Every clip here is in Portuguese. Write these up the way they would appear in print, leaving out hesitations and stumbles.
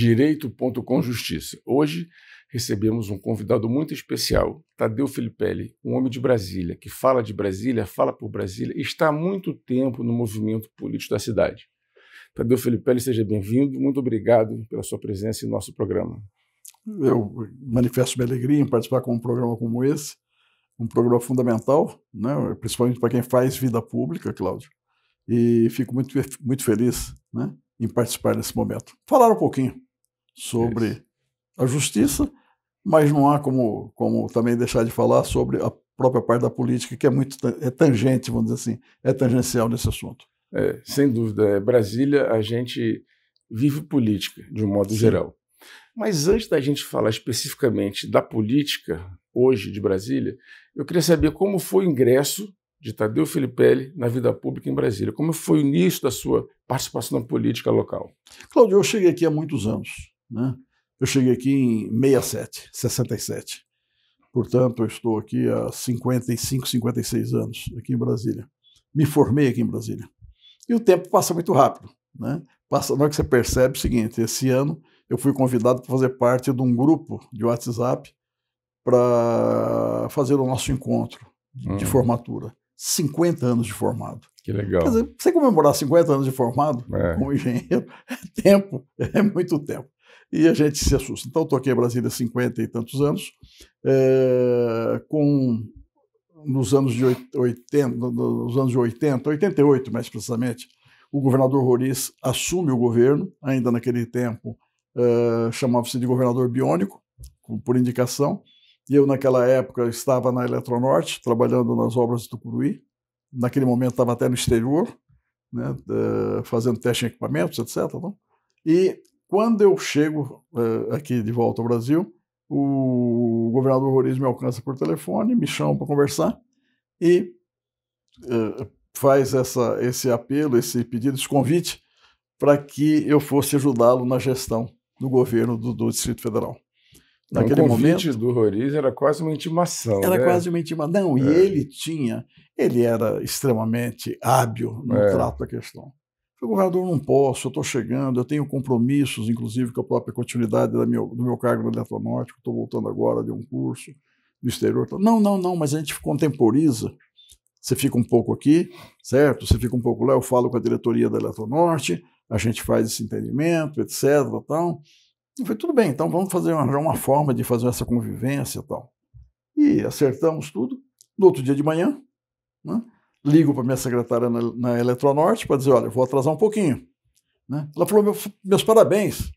Direito.com Justiça. Hoje recebemos um convidado muito especial, Tadeu Filipelli, um homem de Brasília, que fala de Brasília, fala por Brasília e está há muito tempo no movimento político da cidade. Tadeu Filipelli, seja bem-vindo, muito obrigado pela sua presença em nosso programa. Eu manifesto minha alegria em participar com um programa como esse, um programa fundamental, né, principalmente para quem faz vida pública, Cláudio, e fico muito feliz, né, em participar desse momento. Falar um pouquinho sobre a justiça, mas não há como também deixar de falar sobre a própria parte da política, que é tangente, vamos dizer assim, é tangencial nesse assunto. Sem dúvida. Brasília, a gente vive política, de um modo geral. Mas antes da gente falar especificamente da política, hoje, de Brasília, eu queria saber como foi o ingresso de Tadeu Filipelli na vida pública em Brasília. Como foi o início da sua participação na política local? Cláudio, eu cheguei aqui há muitos anos, né? Eu cheguei aqui em 67. Portanto, eu estou aqui há 55, 56 anos aqui em Brasília. Me formei aqui em Brasília. E o tempo passa muito rápido, né? Na hora que você percebe o seguinte, esse ano eu fui convidado para fazer parte de um grupo de WhatsApp para fazer o nosso encontro de formatura. 50 anos de formado. Que legal. Quer dizer, você comemorar 50 anos de formado como engenheiro, é muito tempo. E a gente se assusta. Então, eu estou aqui em Brasília há 50 e tantos anos, nos anos de 80, 88 mais precisamente, o governador Roriz assume o governo, ainda naquele tempo chamava-se de governador biônico, por indicação, e eu naquela época estava na Eletronorte, trabalhando nas obras de Tucuruí, naquele momento estava até no exterior, né, fazendo teste em equipamentos, etc. Não? E quando eu chego aqui de volta ao Brasil, o governador Roriz me alcança por telefone, me chama para conversar e faz esse apelo, esse pedido, esse convite para que eu fosse ajudá-lo na gestão do governo do Distrito Federal. Naquele momento, do Roriz era quase uma intimação. Era quase uma intimação. E ele era extremamente hábil no trato da questão. O governador, não posso, eu estou chegando, eu tenho compromissos, inclusive com a própria continuidade do meu cargo no Eletronorte, estou voltando agora de um curso do exterior. Não, mas a gente contemporiza. Você fica um pouco aqui, certo? Você fica um pouco lá, eu falo com a diretoria da Eletronorte, a gente faz esse entendimento, etc. Tal. Eu falei, tudo bem, então vamos arranjar uma forma de fazer essa convivência e tal. E acertamos tudo. No outro dia de manhã, né, ligo para minha secretária na Eletronorte para dizer, olha, eu vou atrasar um pouquinho. Né? Ela falou, meus parabéns.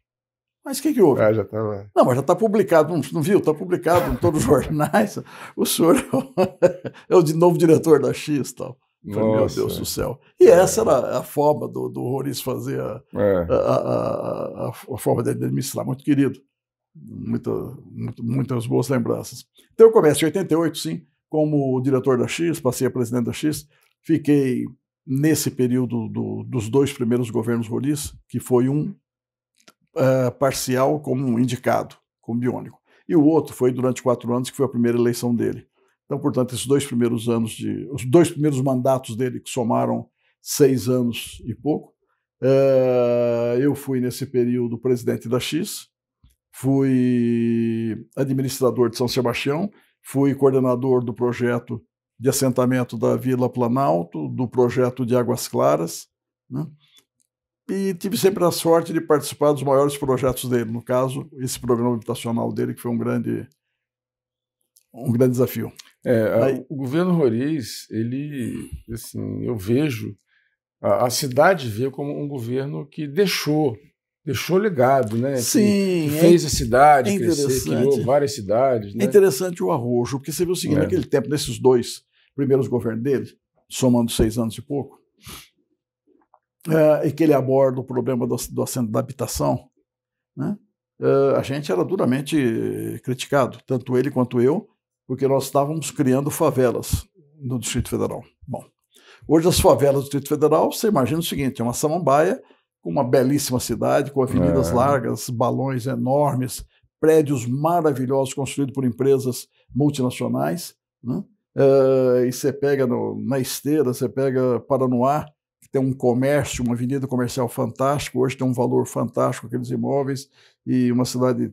Mas o que houve? Já tava... Não, mas já está publicado, não viu? Está publicado em todos os jornais. O senhor é o novo diretor da X e tal. Falei, meu Deus do céu. E essa era a forma do Roriz fazer a forma de administrar. Muito querido. Muitas boas lembranças. Então eu começo em 88, sim, como diretor da X, passei a presidente da X. Fiquei nesse período dos dois primeiros governos Roriz, que foi um parcial como um indicado, como biônico. E o outro foi durante 4 anos, que foi a primeira eleição dele. Então, portanto, esses 2 primeiros anos, os 2 primeiros mandatos dele, que somaram 6 anos e pouco, eu fui, nesse período, presidente da X, fui administrador de São Sebastião, fui coordenador do projeto de assentamento da Vila Planalto, do projeto de Águas Claras, né? E tive sempre a sorte de participar dos maiores projetos dele, no caso, esse programa habitacional dele, que foi um grande desafio. O governo Roriz, ele, assim, eu vejo, a cidade vê como um governo que deixou legado, né? Sim. Que fez a cidade crescer, criou várias cidades. Né? É interessante o arrojo, porque você viu o seguinte, naquele tempo, nesses 2 primeiros governos dele, somando 6 anos e pouco, e que ele aborda o problema da habitação, né? A gente era duramente criticado, tanto ele quanto eu, porque nós estávamos criando favelas no Distrito Federal. Bom, hoje as favelas do Distrito Federal, você imagina o seguinte, é uma samambaia com uma belíssima cidade, com avenidas largas, balões enormes, prédios maravilhosos construídos por empresas multinacionais, né? E você pega na Esteira, você pega Paranoá, que tem um comércio, uma avenida comercial fantástica, hoje tem um valor fantástico aqueles imóveis, e uma cidade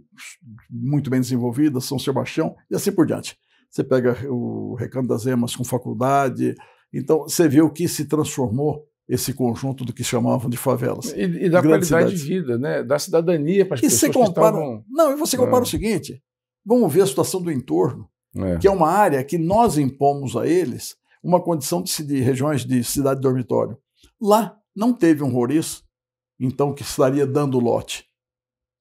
muito bem desenvolvida, São Sebastião, e assim por diante. Você pega o Recanto das Emas com faculdade, então você vê o que se transformou esse conjunto do que chamavam de favelas. E da qualidade de vida, né? Da cidadania para as pessoas que estavam... Não, e você compara o seguinte, vamos ver a situação do entorno, que é uma área que nós impomos a eles uma condição de regiões de cidade dormitório. Lá não teve um Roriz, então, que estaria dando lote.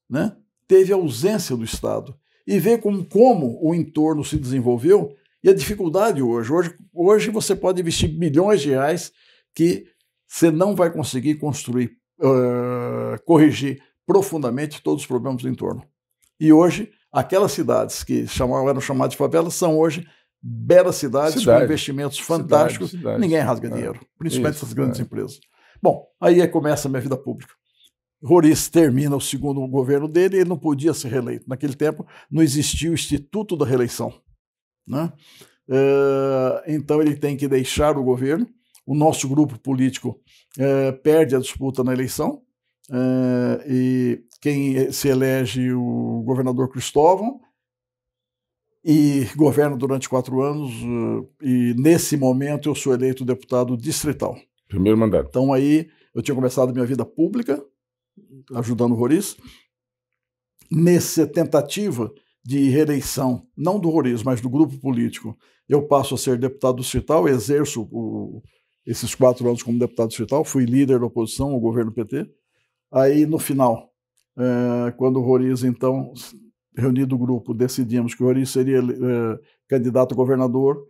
Né? Teve ausência do Estado. E vê como o entorno se desenvolveu e a dificuldade hoje. Hoje você pode investir bilhões de reais que você não vai conseguir construir, corrigir profundamente todos os problemas do entorno. E hoje, aquelas cidades que eram chamadas de favelas são hoje belas cidades com investimentos fantásticos. Ninguém rasga dinheiro, principalmente essas grandes empresas. Bom, aí começa a minha vida pública. Roriz termina o segundo governo dele e ele não podia ser reeleito. Naquele tempo não existia o Instituto da Reeleição. Né? Então ele tem que deixar o governo. O nosso grupo político perde a disputa na eleição e quem se elege o governador Cristóvão e governa durante 4 anos e nesse momento eu sou eleito deputado distrital. Primeiro mandato. Então aí eu tinha começado a minha vida pública ajudando o Roriz. Nessa tentativa de reeleição, não do Roriz, mas do grupo político, eu passo a ser deputado distrital, exerço esses 4 anos como deputado distrital, fui líder da oposição ao governo PT. Aí, no final, quando o Roriz, então, reunido o grupo, decidimos que o Roriz seria candidato a governador,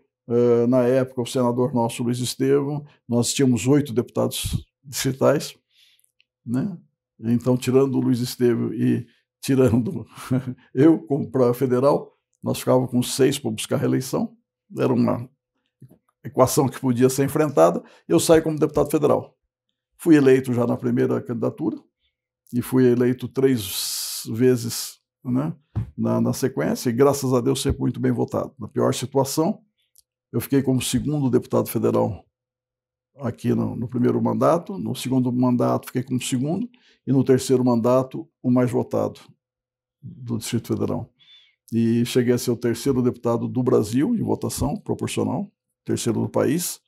na época, o senador nosso, Luiz Estevão, nós tínhamos 8 deputados distritais, né? Então, tirando o Luiz Estevão e tirando eu como para federal, nós ficávamos com 6 para buscar reeleição. Era uma equação que podia ser enfrentada. Eu saí como deputado federal. Fui eleito já na primeira candidatura e fui eleito 3 vezes, né, na sequência, e graças a Deus sempre muito bem votado. Na pior situação, eu fiquei como segundo deputado federal aqui no primeiro mandato, no segundo mandato fiquei como segundo, e no terceiro mandato o mais votado do Distrito Federal. E cheguei a ser o terceiro deputado do Brasil em votação proporcional, terceiro do país,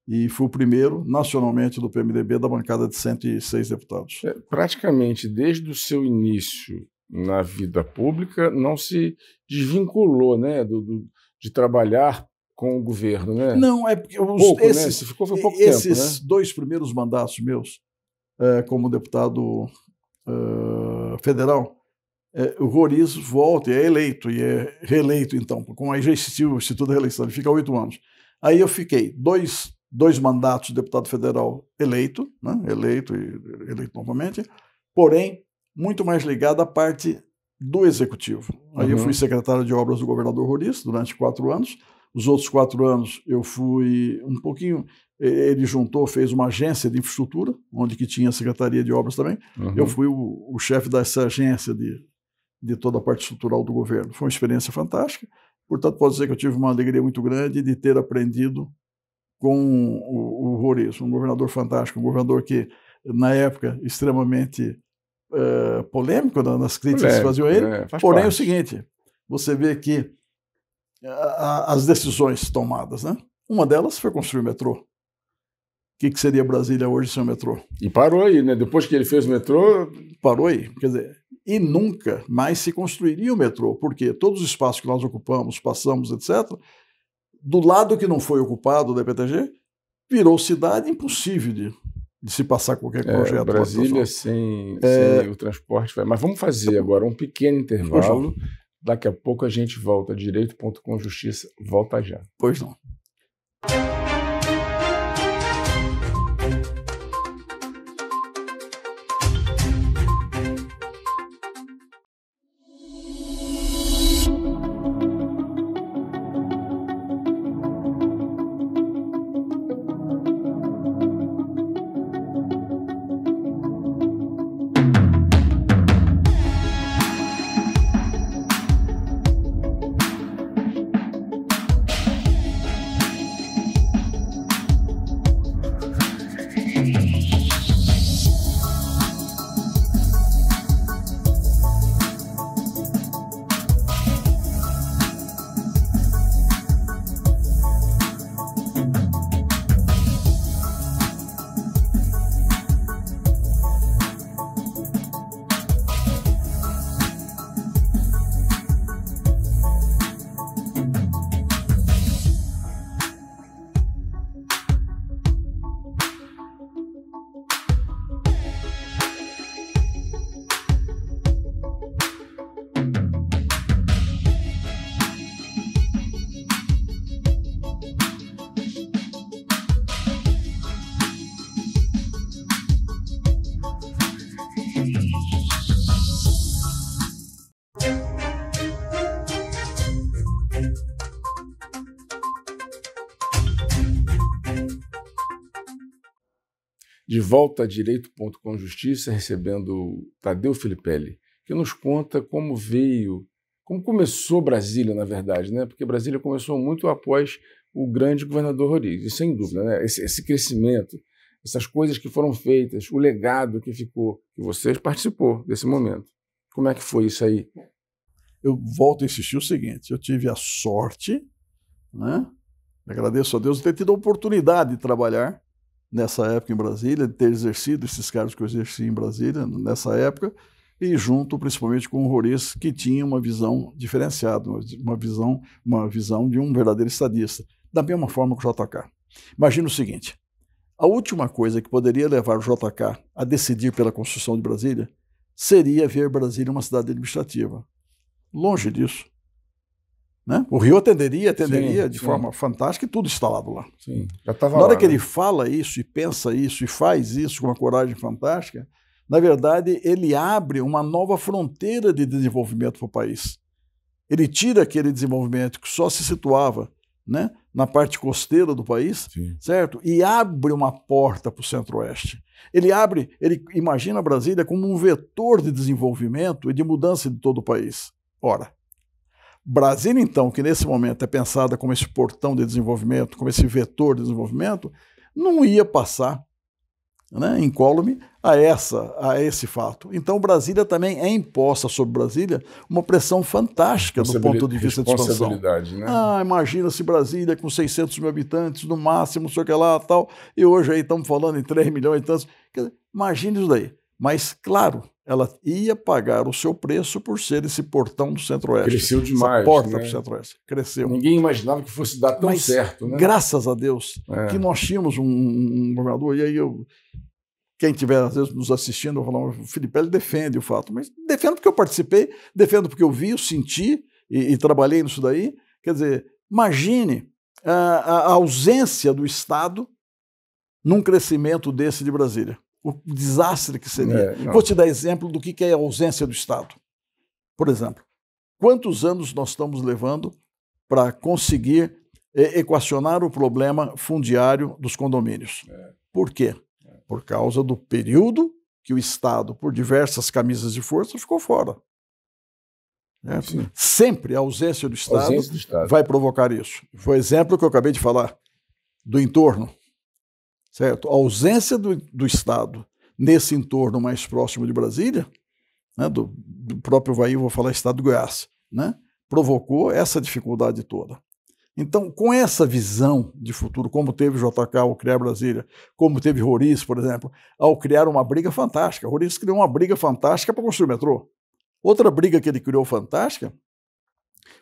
e fui o primeiro nacionalmente do PMDB da bancada de 106 deputados. Praticamente desde o seu início na vida pública não se desvinculou, né, de trabalhar com o governo, né? Não, é porque foi pouco esses tempo, né? 2 primeiros mandatos meus como deputado federal, o Roriz volta e é eleito, e é reeleito, então, como aí já existiu o Instituto da Reeleição, ele fica 8 anos. Aí eu fiquei 2 mandatos de deputado federal eleito, né? eleito novamente, porém, muito mais ligado à parte do executivo. Aí eu fui secretário de obras do governador Roriz durante 4 anos. Os outros 4 anos eu fui um pouquinho... Ele fez uma agência de infraestrutura, onde que tinha a Secretaria de Obras também. Eu fui o chefe dessa agência de toda a parte estrutural do governo. Foi uma experiência fantástica. Portanto, posso dizer que eu tive uma alegria muito grande de ter aprendido com o Roriz, um governador fantástico, um governador que, na época, extremamente polêmico nas críticas que se faziam a ele. Porém, é o seguinte, você vê que as decisões tomadas, né? Uma delas foi construir o metrô. O que seria Brasília hoje sem o metrô? E parou aí, né? Depois que ele fez o metrô... Parou aí. Quer dizer, e nunca mais se construiria o metrô, porque todos os espaços que nós ocupamos, passamos, etc., do lado que não foi ocupado da EPTG, virou cidade impossível de se passar qualquer projeto. Brasília sem o transporte. Mas vamos fazer agora um pequeno intervalo. Daqui a pouco a gente volta. Direito.com Justiça volta já. Pois não. de volta a Direito.com Justiça, recebendo Tadeu Filipelli, que nos conta como começou Brasília, na verdade, né? Porque Brasília começou muito após o grande governador Roriz, e sem dúvida, né? Esse crescimento, essas coisas que foram feitas, o legado que ficou, que você participou desse momento. Como é que foi isso aí? Eu volto a insistir o seguinte, eu tive a sorte, né? Agradeço a Deus de ter tido a oportunidade de trabalhar nessa época em Brasília, de ter exercido esses cargos que eu exerci em Brasília nessa época, e junto principalmente com o Roriz, que tinha uma visão diferenciada, uma visão de um verdadeiro estadista, da mesma forma que o JK. Imagina o seguinte, a última coisa que poderia levar o JK a decidir pela construção de Brasília seria ver Brasília uma cidade administrativa. Longe disso. Né? O Rio atenderia de forma fantástica e tudo instalado lá. Sim, já estava Na hora lá, que ele fala isso e pensa isso e faz isso com uma coragem fantástica, na verdade ele abre uma nova fronteira de desenvolvimento para o país. Ele tira aquele desenvolvimento que só se situava, né, na parte costeira do país, certo? E abre uma porta para o Centro-Oeste. Ele imagina Brasília como um vetor de desenvolvimento e de mudança de todo o país. Ora, Brasília, então, que nesse momento é pensada como esse portão de desenvolvimento, como esse vetor de desenvolvimento, não ia passar, né, incólume a esse fato. Então, Brasília também é imposta sobre Brasília uma pressão fantástica do ponto de vista de expansão. Né? Imagina se Brasília com 600 mil habitantes, no máximo, não sei o que lá, tal, e hoje aí estamos falando em 3 milhões e tantos. Imagina isso daí. Mas, claro, ela ia pagar o seu preço por ser esse portão do Centro-Oeste. Cresceu demais. Essa porta para o Centro-Oeste. Cresceu. Ninguém imaginava que fosse dar tão certo. Né? Graças a Deus que nós tínhamos um governador, e aí quem estiver às vezes nos assistindo, eu vou falar, o Filipelli defende o fato, mas defendo porque eu participei, defendo porque eu vi, eu senti e trabalhei nisso daí. Quer dizer, imagine a ausência do Estado num crescimento desse de Brasília. O desastre que seria. Vou te dar exemplo do que é a ausência do Estado. Por exemplo, quantos anos nós estamos levando para conseguir equacionar o problema fundiário dos condomínios? Por quê? Por causa do período que o Estado, por diversas camisas de força, ficou fora. Sempre a ausência do Estado vai provocar isso. Foi o exemplo que eu acabei de falar, do entorno. Certo? A ausência do Estado nesse entorno mais próximo de Brasília, né, do próprio Vai, vou falar Estado de Goiás, né, provocou essa dificuldade toda. Então, com essa visão de futuro, como teve o JK ao criar Brasília, como teve Roriz, por exemplo, ao criar uma briga fantástica. Roriz criou uma briga fantástica para construir o metrô. Outra briga que ele criou fantástica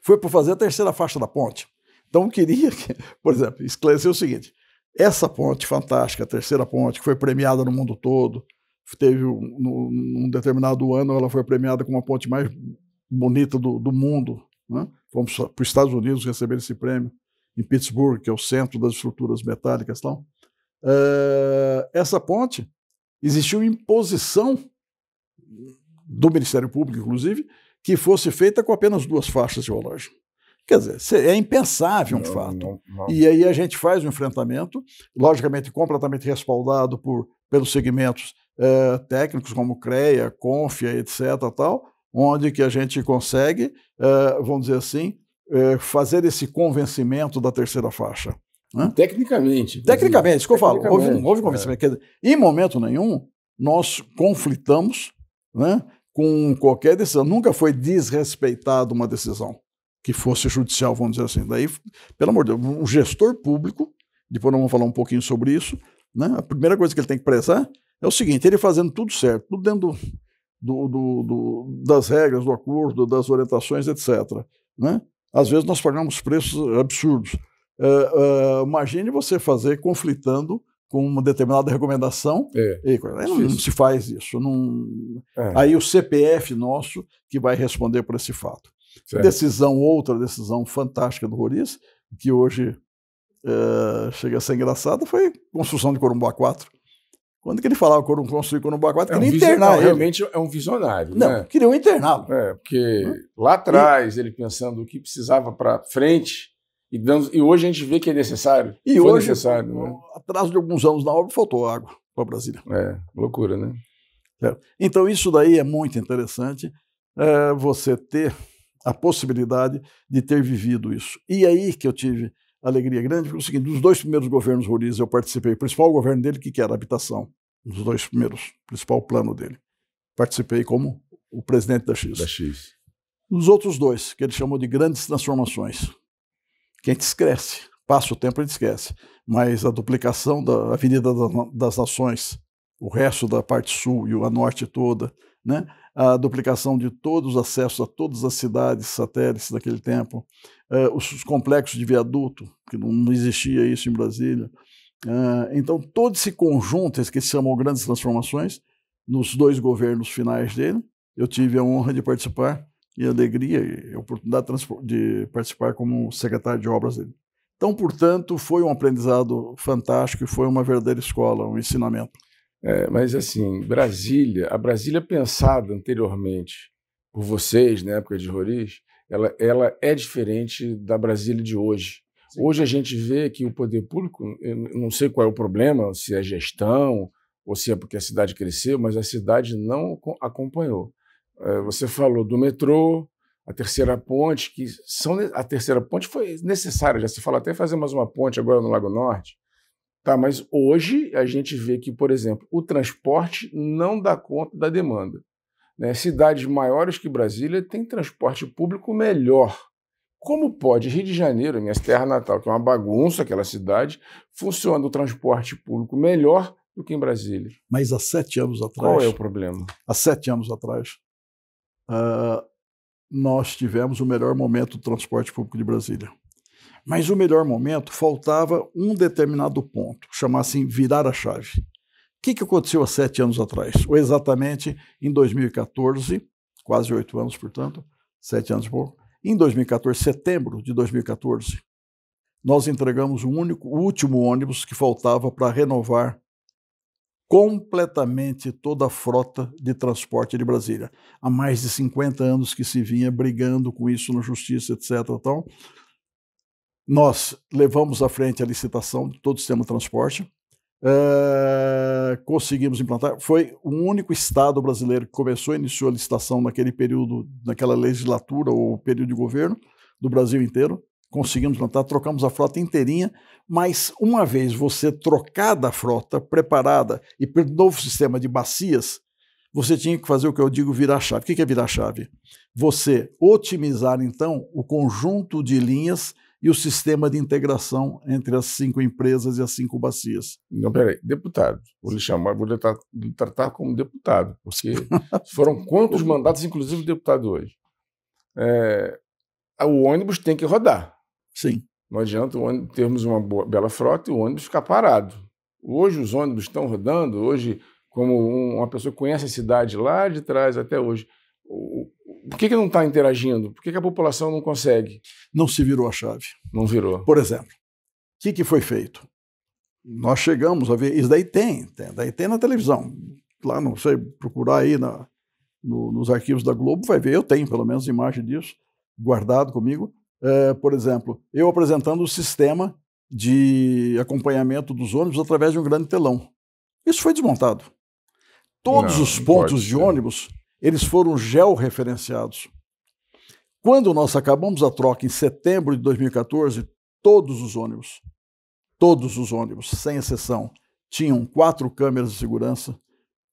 foi para fazer a terceira faixa da ponte. Então, queria, por exemplo, esclarecer o seguinte: essa ponte fantástica, a terceira ponte, que foi premiada no mundo todo, teve num determinado ano, ela foi premiada como a ponte mais bonita do mundo, né? Fomos para os Estados Unidos receber esse prêmio, em Pittsburgh, que é o centro das estruturas metálicas e tal. Essa ponte existiu imposição do Ministério Público, inclusive, que fosse feita com apenas 2 faixas de rolagem. Quer dizer, é impensável um fato. Não. E aí a gente faz um enfrentamento, logicamente completamente respaldado pelos segmentos técnicos, como CREA, CONFIA, etc., tal, onde que a gente consegue, vamos dizer assim, fazer esse convencimento da terceira faixa. Né? Tecnicamente, isso que eu falo, houve convencimento. Quer dizer, em momento nenhum, nós conflitamos, né, com qualquer decisão. Nunca foi desrespeitada uma decisão que fosse judicial, vamos dizer assim. Daí, pelo amor de Deus, um gestor público, depois nós vamos falar um pouquinho sobre isso, né? A primeira coisa que ele tem que prezar é o seguinte: ele fazendo tudo certo, tudo dentro das regras, do acordo, das orientações, etc., né? Às vezes nós pagamos preços absurdos. Imagine você fazer conflitando com uma determinada recomendação. Não se faz isso. Aí o CPF nosso que vai responder por esse fato. Outra decisão fantástica do Roriz, que hoje chega a ser engraçada, foi a construção de Corumbá 4. Quando que ele falava construir Corumbá 4, queria internar ele. Realmente é um visionário. Não, né? Queriam interná-lo. Porque lá atrás ele pensando o que precisava para frente, e hoje a gente vê que é necessário. E hoje, atrás de alguns anos na obra, faltou água. para Brasília. Loucura, né? Então, isso daí é muito interessante, você ter a possibilidade de ter vivido isso. E aí que eu tive alegria grande, porque é o seguinte, dos 2 primeiros governos Roriz eu participei, o principal governo dele, que era? Habitação, dos 2 primeiros, principal plano dele. Participei como o presidente da X. Os outros 2, que ele chamou de grandes transformações, que a gente esquece, passa o tempo a gente esquece, mas a duplicação da Avenida das Nações, o resto da parte sul e a norte toda, né? A duplicação de todos os acessos a todas as cidades satélites daquele tempo, os complexos de viaduto, que não existia isso em Brasília. Então, todo esse conjunto, esse que se chamou Grandes Transformações, nos 2 governos finais dele, eu tive a honra de participar e a alegria e a oportunidade de participar como secretário de obras dele. Então, portanto, foi um aprendizado fantástico e foi uma verdadeira escola, um ensinamento. Mas assim, a Brasília pensada anteriormente por vocês, na época de Roriz, ela é diferente da Brasília de hoje. Sim. Hoje a gente vê que o poder público, eu não sei qual é o problema, se é gestão ou se é porque a cidade cresceu, mas a cidade não acompanhou. Você falou do metrô, a terceira ponte, a terceira ponte foi necessária, já se fala até fazer mais uma ponte agora no Lago Norte. Tá, mas hoje a gente vê que, por exemplo, o transporte não dá conta da demanda, né? Cidades maiores que Brasília têm transporte público melhor. Como pode Rio de Janeiro, minha terra natal, que é uma bagunça aquela cidade, funciona o transporte público melhor do que em Brasília? Mas há 7 anos atrás... Qual é o problema? Há 7 anos atrás, nós tivemos o melhor momento do transporte público de Brasília. Mas o melhor momento, faltava um determinado ponto, chamasse virar a chave. O que aconteceu há 7 anos atrás? Ou exatamente em 2014, quase 8 anos, portanto, 7 anos e pouco, em 2014, setembro de 2014, nós entregamos o último ônibus que faltava para renovar completamente toda a frota de transporte de Brasília. Há mais de 50 anos que se vinha brigando com isso na justiça, etc. Então, nós levamos à frente a licitação de todo o sistema de transporte, conseguimos implantar. Foi o único estado brasileiro que começou e iniciou a licitação naquele período, naquela legislatura ou período de governo do Brasil inteiro. Conseguimos implantar, trocamos a frota inteirinha, mas uma vez você trocada a frota, preparada e pelo novo sistema de bacias, você tinha que fazer o que eu digo virar chave. O que é virar chave? Você otimizar, então, o conjunto de linhas e o sistema de integração entre as 5 empresas e as 5 bacias. Não, peraí, deputado. Vou lhe chamar, vou lhe tratar como deputado, porque foram quantos mandatos, inclusive o deputado hoje? O ônibus tem que rodar. Sim. Não adianta termos uma bela frota e o ônibus ficar parado. Hoje os ônibus estão rodando, hoje, como uma pessoa que conhece a cidade lá de trás até hoje, por que não está interagindo? Por que a população não consegue? Não se virou a chave. Não virou. Por exemplo, o que foi feito? Nós chegamos a ver, isso daí tem na televisão. Lá, não sei, procurar aí nos arquivos da Globo, vai ver, eu tenho pelo menos imagem disso, guardado comigo. Por exemplo, eu apresentando o sistema de acompanhamento dos ônibus através de um grande telão. Isso foi desmontado. Todos os pontos de ônibus, eles foram georreferenciados. Quando nós acabamos a troca em setembro de 2014, todos os ônibus, sem exceção, tinham 4 câmeras de segurança,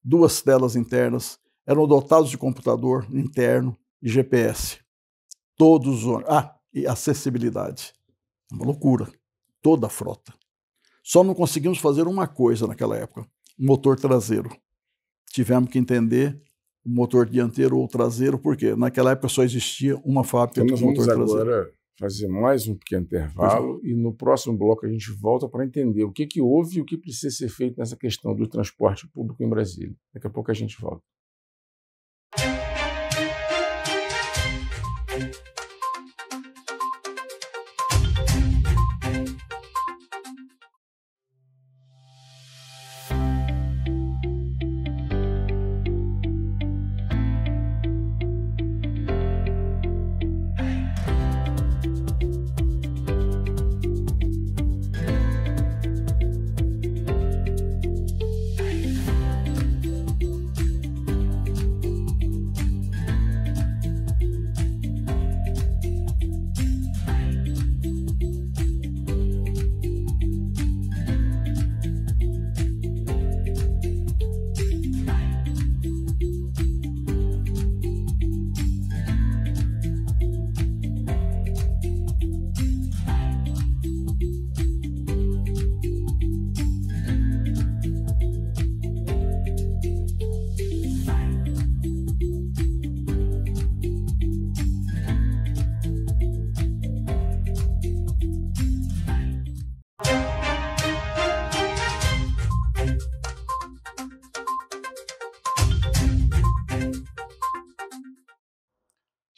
2 telas internas, eram dotados de computador interno e GPS. Todos os ônibus. E acessibilidade. Uma loucura. Toda a frota. Só não conseguimos fazer uma coisa naquela época: motor traseiro. Tivemos que entender o motor dianteiro ou traseiro, porque naquela época só existia uma fábrica de motor traseiro. Vamos agora fazer mais um pequeno intervalo e no próximo bloco a gente volta para entender o que houve e o que precisa ser feito nessa questão do transporte público em Brasília. Daqui a pouco a gente volta.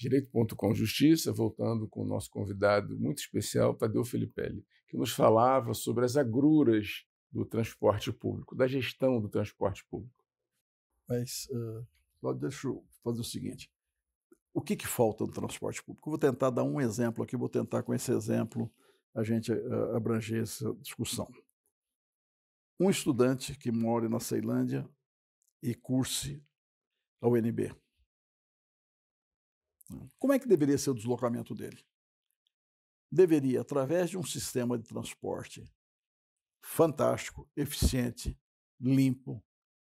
Direito.com Justiça, voltando com o nosso convidado muito especial, Tadeu Filipelli, que nos falava sobre as agruras do transporte público, da gestão do transporte público. Mas, deixa eu fazer o seguinte, o que falta no transporte público? Eu vou tentar dar um exemplo aqui, vou tentar com esse exemplo a gente abranger essa discussão. Um estudante que mora na Ceilândia e curse a UNB. Como é que deveria ser o deslocamento dele? Deveria, através de um sistema de transporte fantástico, eficiente, limpo,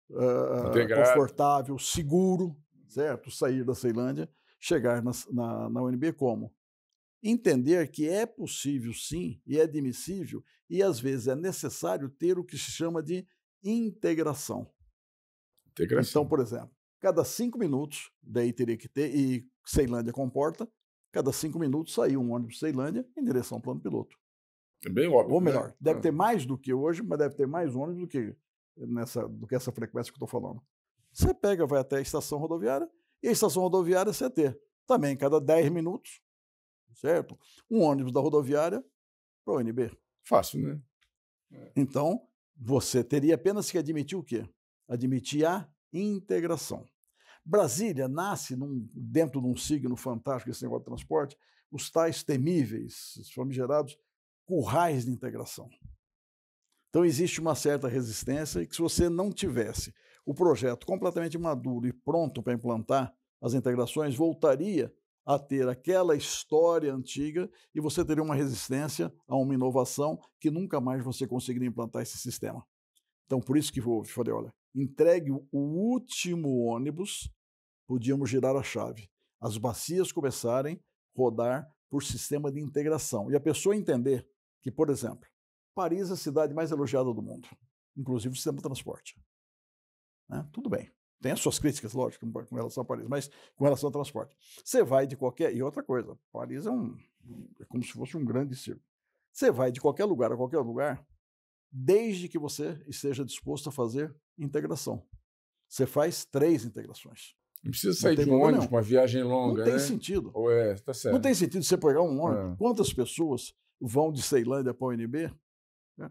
confortável, seguro, certo? Sair da Ceilândia, chegar na UNB como? Entender que é possível sim, e é admissível, e às vezes é necessário ter o que se chama de integração. Então, por exemplo, cada 5 minutos, daí teria que ter, e Ceilândia comporta, cada 5 minutos saiu um ônibus de Ceilândia em direção ao plano piloto. É bem óbvio. Ou melhor, deve ter mais do que hoje, mas deve ter mais ônibus do que essa frequência que eu estou falando. Você pega, vai até a estação rodoviária, e a estação rodoviária você ter também cada 10 minutos, certo? Um ônibus da rodoviária para o UNB. Fácil, né? Então, você teria apenas que admitir o quê? Admitir a integração. Brasília nasce dentro de um signo fantástico, esse negócio de transporte, os tais temíveis, os famigerados currais de integração. Então, existe uma certa resistência e que se você não tivesse o projeto completamente maduro e pronto para implantar as integrações, voltaria a ter aquela história antiga e você teria uma resistência a uma inovação que nunca mais você conseguiria implantar esse sistema. Então, por isso que eu falei, olha, entregue o último ônibus, podíamos girar a chave. As bacias começarem a rodar por sistema de integração. E a pessoa entender que, por exemplo, Paris é a cidade mais elogiada do mundo, inclusive o sistema de transporte. Né? Tudo bem. Tem as suas críticas, lógico, com relação a Paris, mas com relação ao transporte. Você vai de qualquer... E outra coisa, Paris é como se fosse um grande circo. Você vai de qualquer lugar a qualquer lugar, desde que você esteja disposto a fazer integração. Você faz 3 integrações. Não precisa sair de um ônibus com uma viagem longa, Não tem sentido. Tá certo. Não tem sentido você pegar um ônibus. Quantas pessoas vão de Ceilândia para o UNB? Né?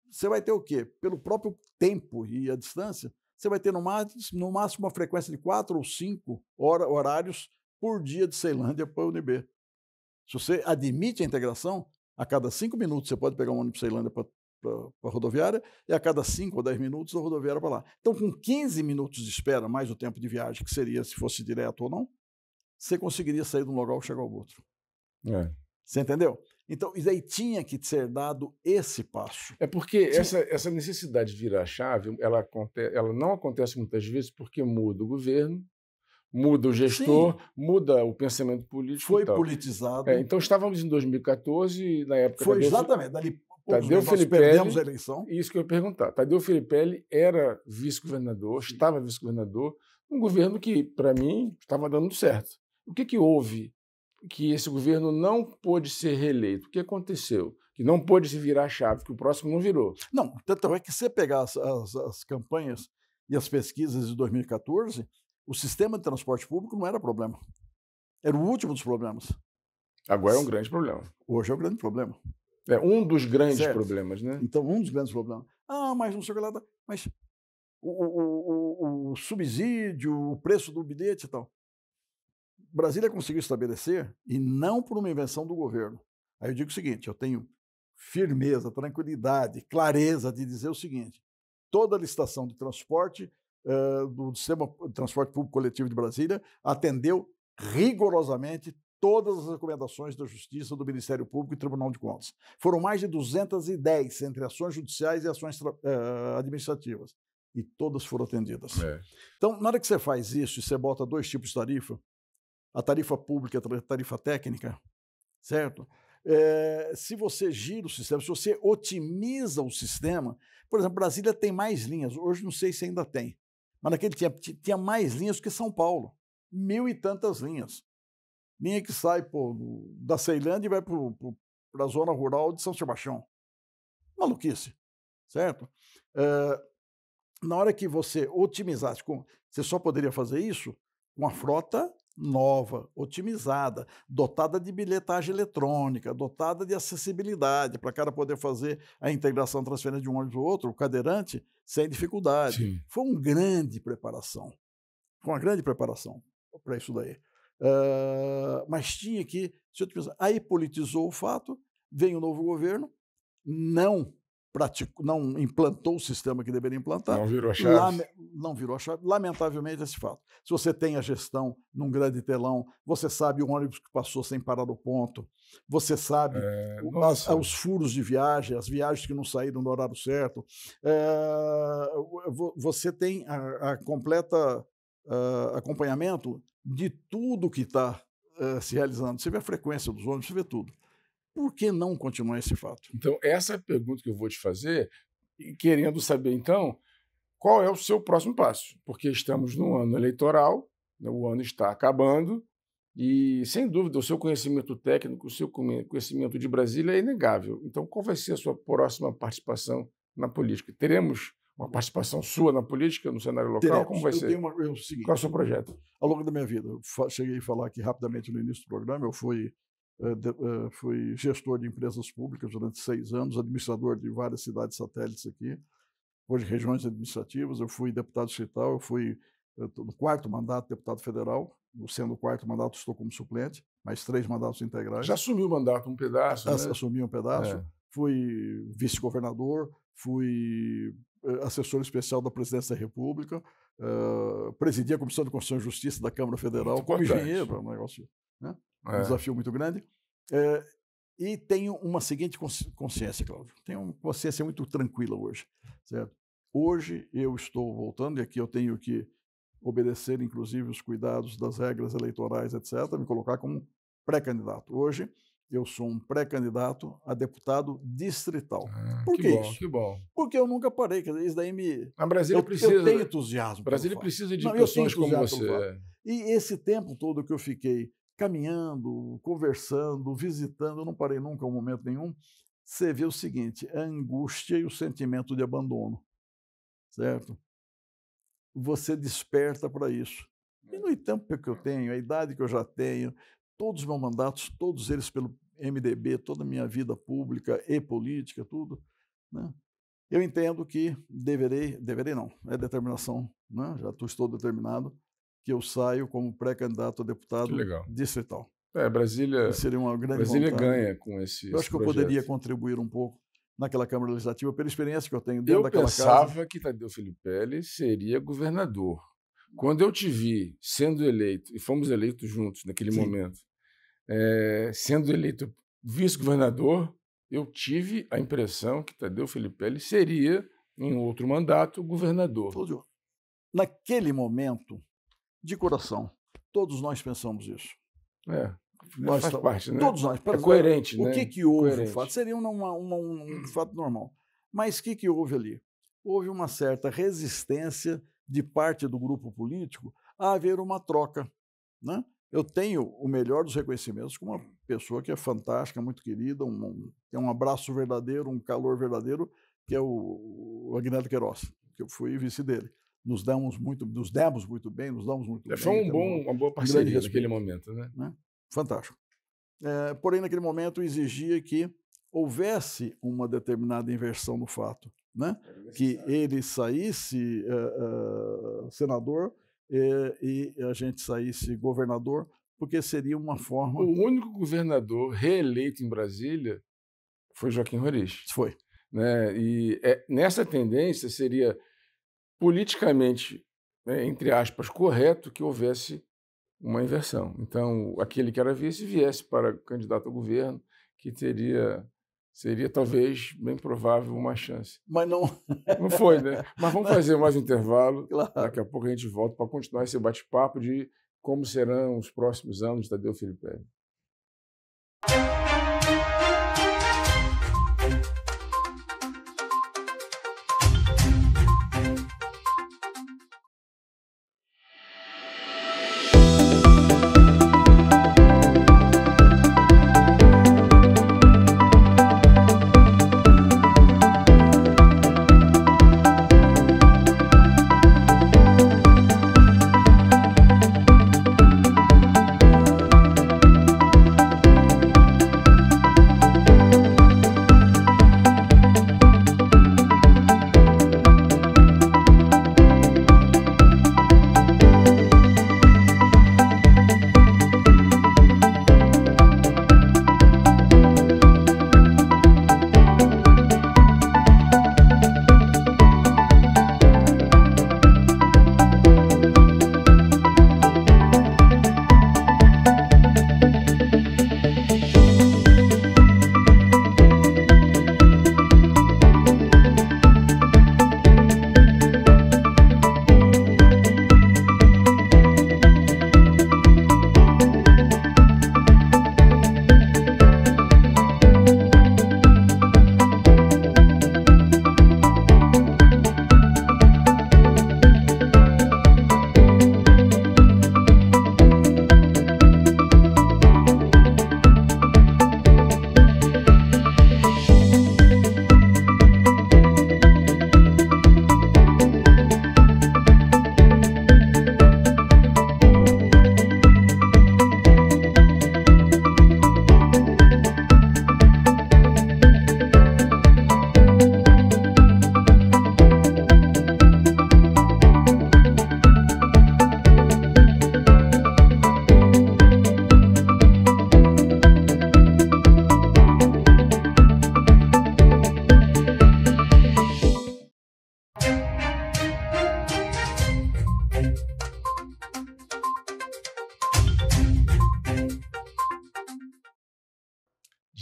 Você vai ter o quê? Pelo próprio tempo e a distância, você vai ter no máximo uma frequência de 4 ou 5 horários por dia de Ceilândia para o UNB. Se você admite a integração, a cada 5 minutos você pode pegar um ônibus de Ceilândia para a rodoviária e a cada 5 ou 10 minutos a rodoviária para lá. Então, com 15 minutos de espera, mais o tempo de viagem, que seria se fosse direto ou não, você conseguiria sair de um lugar e chegar ao outro. Você entendeu? Então, isso aí tinha que ser dado esse passo. É porque essa necessidade de virar a chave, ela não acontece muitas vezes porque muda o governo, muda o gestor, muda o pensamento político. Foi politizado. Então, estávamos em 2014, na época... Foi exatamente, dali Tadeu Filipelli, perdemos a eleição. Isso que eu ia perguntar. Tadeu Filipelli era vice-governador, estava vice-governador, um governo que, para mim, estava dando certo. O que houve que esse governo não pôde ser reeleito? O que aconteceu? Que não pôde se virar a chave, que o próximo não virou. Não, tanto é que você pegar as campanhas e as pesquisas de 2014, o sistema de transporte público não era problema. Era o último dos problemas. Agora é um grande problema. Hoje é o grande problema. É um dos grandes problemas, né? Então, um dos grandes problemas. Mas não sei o que lá. Mas o subsídio, o preço do bilhete e tal. Brasília conseguiu estabelecer, e não por uma invenção do governo. Aí eu digo o seguinte, eu tenho firmeza, tranquilidade, clareza de dizer o seguinte, toda a licitação de transporte do Sistema de Transporte Público Coletivo de Brasília atendeu rigorosamente todas as recomendações da Justiça, do Ministério Público e Tribunal de Contas. Foram mais de 210 entre ações judiciais e ações administrativas. E todas foram atendidas. Então, na hora que você faz isso e você bota 2 tipos de tarifa, a tarifa pública e a tarifa técnica, certo? Se você gira o sistema, se você otimiza o sistema, por exemplo, Brasília tem mais linhas, hoje não sei se ainda tem, mas naquele tempo tinha mais linhas que São Paulo, 1000 e tantas linhas. Linha que sai da Ceilândia e vai para a zona rural de São Sebastião. Maluquice, certo? Na hora que você otimizasse, você só poderia fazer isso com a frota nova, otimizada, dotada de bilhetagem eletrônica, dotada de acessibilidade, para o cara poder fazer a integração, transferência de um ônibus para o outro, o cadeirante, sem dificuldade. Sim. Foi uma grande preparação. Foi uma grande preparação para isso daí. Mas tinha que... Aí politizou o fato, veio o novo governo, não implantou o sistema que deveria implantar. Não virou a chave. Não virou a chave. Lamentavelmente, esse fato. Se você tem a gestão num grande telão, você sabe o ônibus que passou sem parar no ponto, você sabe os furos de viagem, as viagens que não saíram no horário certo, você tem a completa acompanhamento de tudo que está se realizando. Você vê a frequência dos ônibus, você vê tudo. Por que não continuar esse fato? Então, essa é a pergunta que eu vou te fazer, querendo saber, então, qual é o seu próximo passo? Porque estamos num ano eleitoral, né, o ano está acabando, e, sem dúvida, o seu conhecimento técnico, o seu conhecimento de Brasília é inegável. Então, qual vai ser a sua próxima participação na política? Teremos uma participação sua na política, no cenário local? Teremos. Como vai ser? Qual é o seu projeto? Ao longo da minha vida, eu cheguei a falar aqui rapidamente no início do programa, eu fui gestor de empresas públicas durante 6 anos, administrador de várias cidades satélites aqui, hoje regiões administrativas, eu fui deputado distrital, eu fui no 4º mandato deputado federal, sendo o 4º mandato estou como suplente, mais 3 mandatos integrais. Já assumiu o mandato um pedaço, né? Assumi um pedaço, fui vice-governador, fui assessor especial da Presidência da República, presidi a Comissão de Constituição e Justiça da Câmara Federal, como engenheiro, é um negócio... Né? Um desafio muito grande. E tenho uma seguinte consciência, Cláudio. Tenho uma consciência muito tranquila hoje. Certo? Hoje eu estou voltando, e aqui eu tenho que obedecer, inclusive, os cuidados das regras eleitorais, etc., me colocar como pré-candidato. Hoje eu sou um pré-candidato a deputado distrital. Por que isso? Que bom. Porque eu nunca parei. Quer dizer, isso daí me... A Brasília precisa... Eu tenho entusiasmo. Brasília precisa de pessoas como você. E esse tempo todo que eu fiquei caminhando, conversando, visitando, eu não parei nunca, em momento nenhum, você vê o seguinte, a angústia e o sentimento de abandono, certo? Você desperta para isso. E no tempo que eu tenho, a idade que eu já tenho, todos os meus mandatos, todos eles pelo MDB, toda a minha vida pública e política, tudo, né? Eu entendo que deverei não, é determinação, né? Já estou determinado, que eu saio como pré-candidato a deputado distrital. Brasília, seria uma grande Brasília vontade. Ganha com esse Eu acho que projeto. Eu poderia contribuir um pouco naquela Câmara Legislativa, pela experiência que eu tenho dentro daquela casa. Eu pensava que Tadeu Filipelli seria governador. Quando eu te vi sendo eleito, e fomos eleitos juntos naquele momento, sendo eleito vice-governador, eu tive a impressão que Tadeu Filipelli seria, em outro mandato, governador. Naquele momento, de coração, todos nós pensamos isso. Faz parte, né? Todos nós. É coerente, né? O que houve? Coerente. Fato? Seria um fato normal. Mas o que houve ali? Houve uma certa resistência de parte do grupo político a haver uma troca, né? Eu tenho o melhor dos reconhecimentos com uma pessoa que é fantástica, muito querida, tem um abraço verdadeiro, um calor verdadeiro, que é o Agnello Queiroz, que eu fui vice dele. Nos demos muito bem. Foi uma boa parceria naquele momento, né? Fantástico. Porém, naquele momento, exigia que houvesse uma determinada inversão no fato, né? Que ele saísse senador e a gente saísse governador, porque seria uma forma... O único governador reeleito em Brasília foi Joaquim Roriz. Foi. Né? E nessa tendência seria politicamente, entre aspas, correto que houvesse uma inversão. Então, aquele que era vice viesse para candidato ao governo, que seria talvez, bem provável, uma chance. Mas não... Não foi, né? Mas vamos fazer mais um intervalo. Claro. Daqui a pouco a gente volta para continuar esse bate-papo de como serão os próximos anos de Tadeu Filipelli.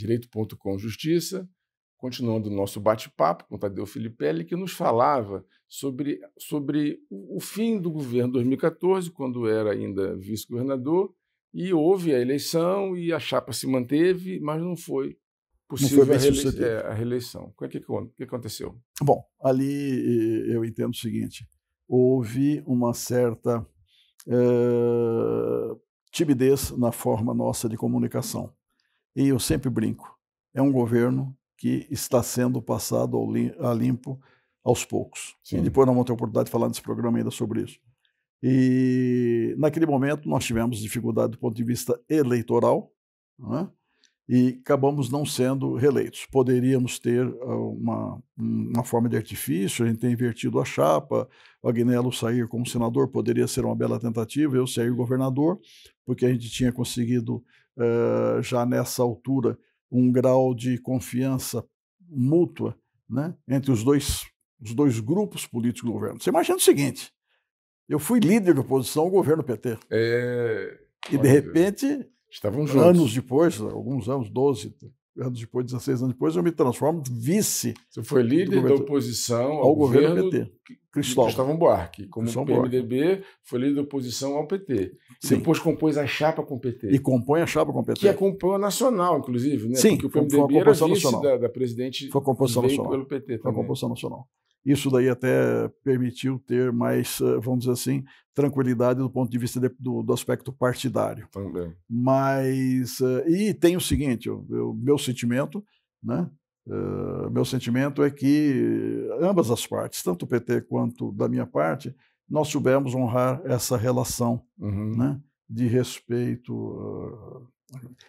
Direito.com Justiça, continuando o nosso bate-papo com Tadeu Filipelli, que nos falava sobre o fim do governo 2014, quando era ainda vice-governador, e houve a eleição e a chapa se manteve, mas não foi possível a reeleição. O que aconteceu? Bom, ali eu entendo o seguinte, houve uma certa timidez na forma nossa de comunicação. E eu sempre brinco, é um governo que está sendo passado a limpo aos poucos. Sim. E depois nós vamos ter a oportunidade de falar nesse programa ainda sobre isso. E naquele momento nós tivemos dificuldade do ponto de vista eleitoral, né? E acabamos não sendo reeleitos. Poderíamos ter uma forma de artifício, a gente tem invertido a chapa, o Agnello sair como senador poderia ser uma bela tentativa, eu sair governador, porque a gente tinha conseguido já nessa altura um grau de confiança mútua, né, entre os dois grupos políticos do governo. Você imagina o seguinte, eu fui líder da oposição ao governo PT. E de repente, estavam juntos. Anos depois, alguns anos, 12 anos depois, 16 anos depois, eu me transformo em vice. Você foi líder da oposição ao governo PT. Cristóvão Buarque. Como PMDB, foi líder da oposição ao PT. E depois compôs a chapa com o PT. E compõe a chapa com o PT. Que acompanhou a Nacional, inclusive, né? Sim, porque o PMDB era vice da presidente. Foi a composição nacional. Pelo PT também. Foi a composição nacional. Isso daí até permitiu ter mais, vamos dizer assim, tranquilidade do ponto de vista do aspecto partidário. Também. Mas, e tem o seguinte, meu sentimento, né? Meu sentimento é que ambas as partes, tanto o PT quanto da minha parte, nós soubemos honrar essa relação, né? De respeito.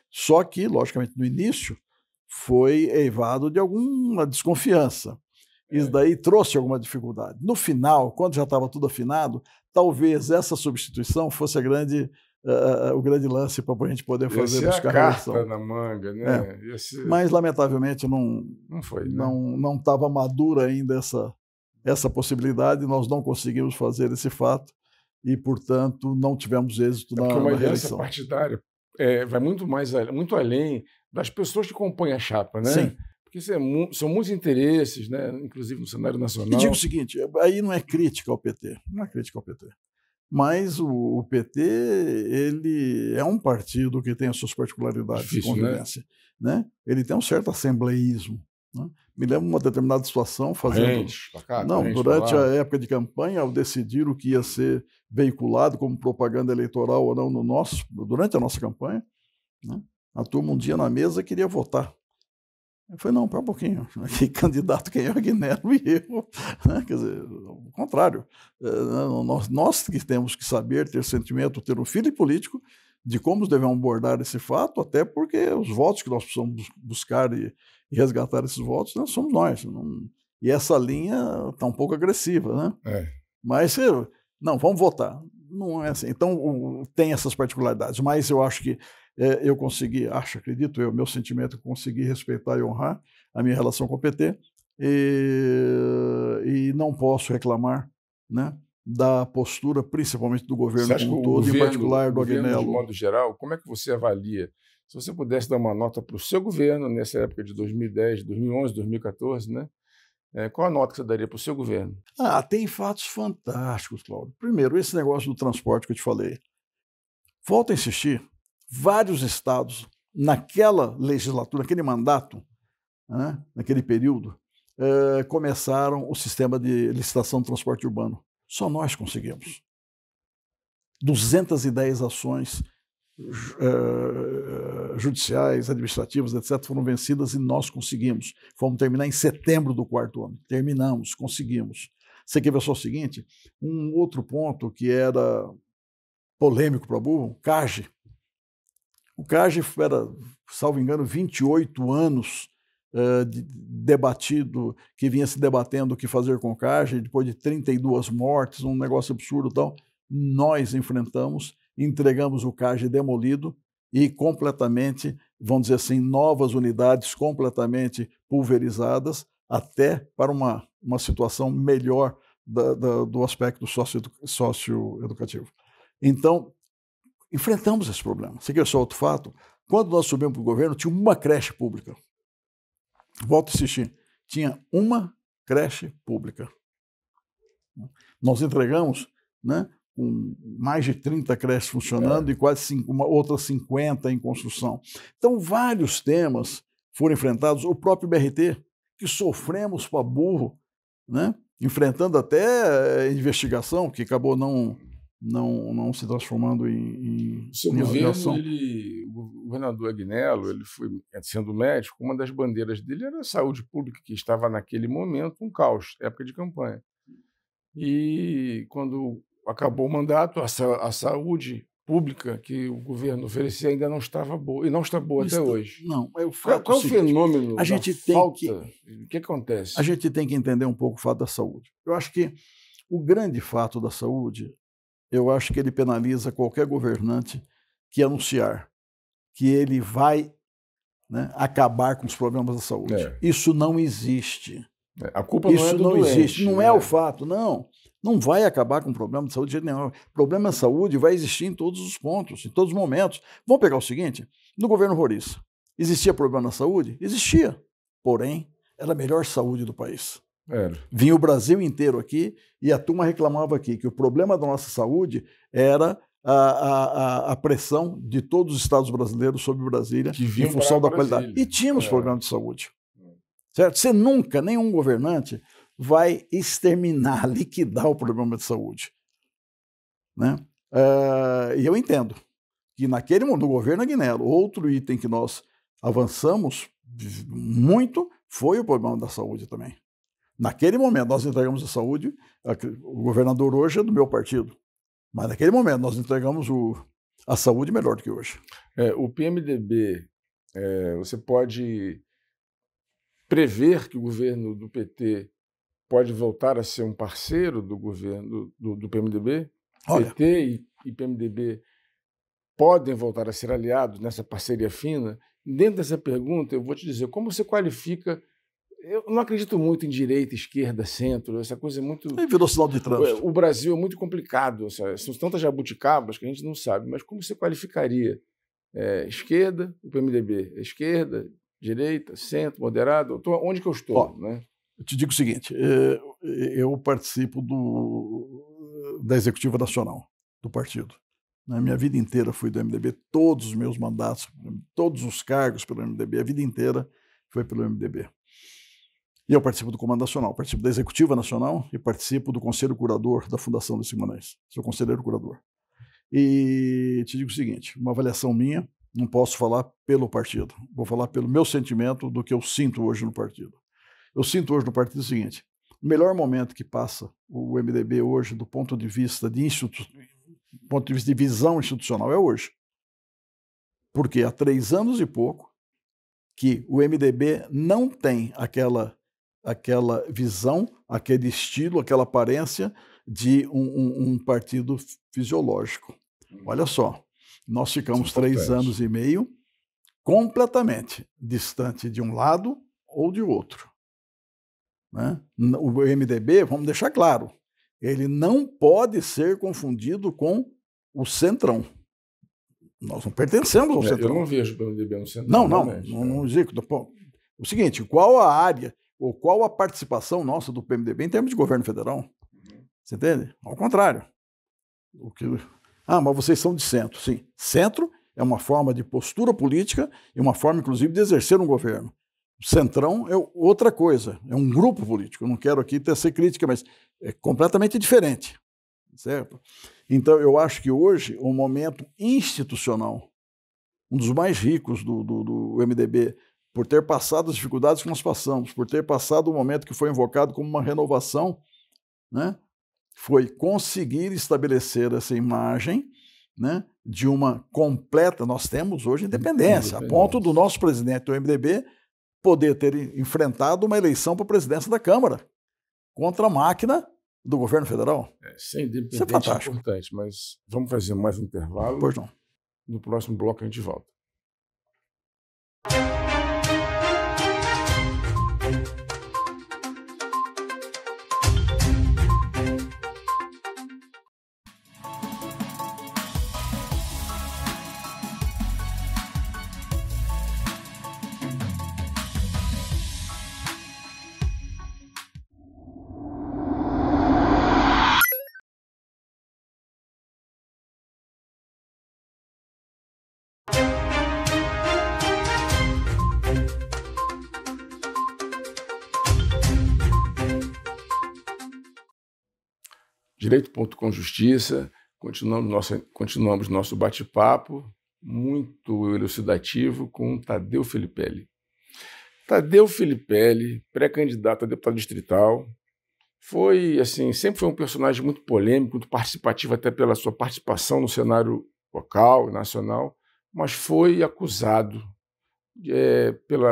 Só que, logicamente, no início foi eivado de alguma desconfiança. Isso daí trouxe alguma dificuldade. No final, quando já estava tudo afinado, talvez essa substituição fosse o grande lance para a gente poder fazer buscar a carta na manga, né? Mas lamentavelmente não foi, né? Não estava madura ainda essa possibilidade. Nós não conseguimos fazer esse fato e, portanto, não tivemos êxito na reeleição. Porque uma aliança partidária vai muito além das pessoas que compõem a chapa, né? Sim. Porque são muitos interesses, né? Inclusive no cenário nacional. E digo o seguinte, aí não é crítica ao PT, não é crítica ao PT. Mas o PT, ele é um partido que tem as suas particularidades de convivência. Né? Ele tem um certo assembleísmo. Né? Me lembro de uma determinada situação fazendo... durante a época de campanha, ao decidir o que ia ser veiculado como propaganda eleitoral ou não durante a nossa campanha, né? A turma um dia na mesa queria votar. Eu falei, não, pera um pouquinho, que candidato quem é o Agnello e eu. Quer dizer, ao contrário, nós que temos que saber, ter sentimento, ter um feeling político de como devemos abordar esse fato, até porque os votos que nós precisamos buscar e resgatar esses votos, né, somos nós. E essa linha está um pouco agressiva, né? Mas, não, vamos votar. Não é assim. Então, tem essas particularidades, mas eu acho que eu consegui, acredito eu, meu sentimento, consegui respeitar e honrar a minha relação com o PT e não posso reclamar, né, da postura, principalmente do governo como todo, em particular do Agnello. De modo geral, como é que você avalia? Se você pudesse dar uma nota para o seu governo nessa época de 2010, 2011, 2014, né? Qual a nota que você daria para o seu governo? Tem fatos fantásticos, Cláudio. Primeiro, esse negócio do transporte que eu te falei. Volto a insistir, vários estados, naquela legislatura, naquele mandato, né, naquele período, começaram o sistema de licitação de transporte urbano. Só nós conseguimos. 210 ações judiciais, administrativas, etc., foram vencidas e nós conseguimos. Fomos terminar em setembro do 4º ano. Terminamos, conseguimos. Você quer ver só o seguinte? Um outro ponto que era polêmico para burro, CAGE. O CAGE era, salvo engano, 28 anos debatido, que vinha se debatendo o que fazer com o CAGE, depois de 32 mortes, um negócio absurdo e tal. Nós enfrentamos, entregamos o CAGE demolido e completamente, vamos dizer assim, novas unidades completamente pulverizadas, até para uma situação melhor do aspecto socioeducativo. Então, enfrentamos esse problema. Você quer só outro fato? Quando nós subimos para o governo, tinha uma creche pública. Volto a insistir. Tinha uma creche pública. Nós entregamos, né, com mais de 30 creches funcionando e quase outras 50 em construção. Então, vários temas foram enfrentados. O próprio BRT, que sofremos para burro, né, enfrentando até investigação, que acabou não se transformando em governo, o governador Agnello, ele foi sendo médico, uma das bandeiras dele era a saúde pública, que estava naquele momento um caos, época de campanha. E quando acabou o mandato, a saúde pública que o governo oferecia ainda não estava boa, e não está boa até hoje. Não, qual é o fenômeno da falta? O que acontece? A gente tem que entender um pouco o fato da saúde. Eu acho que o grande fato da saúde, eu acho que ele penaliza qualquer governante que anunciar que ele vai, né, acabar com os problemas da saúde. Isso não existe. A culpa não é do doente, existe. Não é o fato, não. Não vai acabar com o problema de saúde de jeito nenhum. O problema de saúde vai existir em todos os pontos, em todos os momentos. Vamos pegar o seguinte, no governo Roriça, existia problema na saúde? Existia. Porém, era a melhor saúde do país. Vinha o Brasil inteiro aqui e a turma reclamava aqui que o problema da nossa saúde era a pressão de todos os estados brasileiros sobre Brasília em função da qualidade. E tínhamos problemas de saúde. Certo? Você nunca, nenhum governante vai exterminar, liquidar o problema de saúde. Né? E eu entendo que naquele momento, no governo Agnello, outro item que nós avançamos muito foi o problema da saúde também. Naquele momento, nós entregamos a saúde, o governador hoje é do meu partido, mas naquele momento nós entregamos a saúde melhor do que hoje. O PMDB, você pode prever que o governo do PT pode voltar a ser um parceiro do governo do PMDB? Olha, PT e PMDB podem voltar a ser aliados nessa parceria fina? Dentro dessa pergunta, eu vou te dizer, como você qualifica... Eu não acredito muito em direita, esquerda, centro, essa coisa é muito... Virou sinal de trânsito. O Brasil é muito complicado, são tantas jabuticabas que a gente não sabe, mas como você qualificaria esquerda, o PMDB, esquerda, direita, centro, moderado? Onde que eu estou? Né? Eu te digo o seguinte, eu participo da Executiva Nacional do partido. Na minha vida inteira fui do MDB, todos os meus mandatos, todos os cargos pelo MDB, a vida inteira foi pelo MDB. E eu participo do Comando Nacional, participo da Executiva Nacional e participo do Conselho Curador da Fundação Luiz Guimarães. Sou conselheiro curador. E te digo o seguinte, uma avaliação minha, não posso falar pelo partido, vou falar pelo meu sentimento do que eu sinto hoje no partido. Eu sinto hoje no partido o seguinte, o melhor momento que passa o MDB hoje do ponto de vista de visão institucional é hoje. Porque há 3 anos e pouco que o MDB não tem aquela visão, aquele estilo, aquela aparência de um partido fisiológico. Olha só, nós ficamos 3 anos e meio completamente distante de um lado ou de outro. Né? O MDB, vamos deixar claro, ele não pode ser confundido com o Centrão. Nós não pertencemos ao Centrão. Eu não vejo o MDB no Centrão. Não digo. O seguinte, qual a área ou qual a participação nossa do PMDB em termos de governo federal? Você entende? Ao contrário. Mas vocês são de centro. Sim, centro é uma forma de postura política e uma forma, inclusive, de exercer um governo. O Centrão é outra coisa, é um grupo político. Eu não quero aqui ser crítica, mas é completamente diferente. Certo? Então, eu acho que hoje o momento institucional, um dos mais ricos do MDB, por ter passado as dificuldades que nós passamos, por ter passado o momento que foi invocado como uma renovação, né, foi conseguir estabelecer essa imagem, né, de uma completa... Nós temos hoje independência, a ponto do nosso presidente do MDB poder ter enfrentado uma eleição para a presidência da Câmara contra a máquina do governo federal. Sem independente é importante, mas vamos fazer mais um intervalo. Pois não. No próximo bloco a gente volta. Direito.com Justiça, continuamos nosso bate-papo, muito elucidativo, com Tadeu Filipelli. Tadeu Filipelli, pré-candidato a deputado distrital, sempre foi um personagem muito polêmico, muito participativo, até pela sua participação no cenário local e nacional, mas foi acusado